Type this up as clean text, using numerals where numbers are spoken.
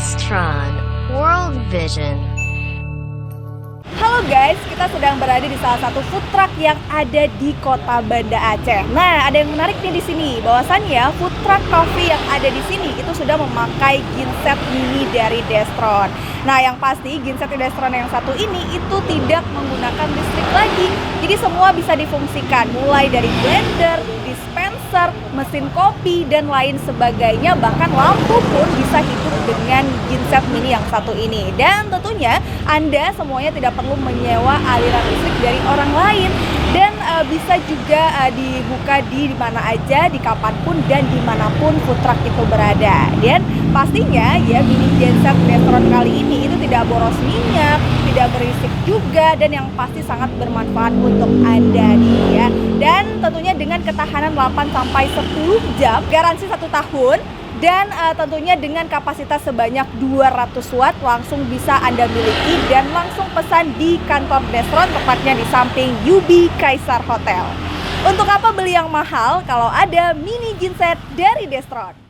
Destron World Vision. Halo guys, kita sedang berada di salah satu food truck yang ada di kota Banda Aceh. Nah, ada yang menarik nih di sini. Bahwasannya food truck coffee yang ada di sini itu sudah memakai genset mini dari Destron. Nah, yang pasti genset Destron yang satu ini itu tidak menggunakan listrik lagi. Jadi semua bisa difungsikan, mulai dari blender, dispenser, mesin kopi, dan lain sebagainya. Bahkan lampu pun bisa hidup dengan genset mini yang satu ini. Dan tentunya Anda semuanya tidak perlu menyewa aliran listrik dari orang lain. Dan bisa juga dibuka di mana aja, di kapanpun, dan dimanapun food truck itu berada. Dan pastinya ya mini genset Destron kali ini itu tidak boros minyak, tidak berisik juga, dan yang pasti sangat bermanfaat untuk Anda nih ya. Dan tentunya dengan ketahanan 8-10 jam, garansi 1 tahun, dan tentunya dengan kapasitas sebanyak 200 watt langsung bisa Anda miliki dan langsung pesan di kantor Destron, tepatnya di samping UB Kaisar Hotel. Untuk apa beli yang mahal kalau ada mini genset dari Destron?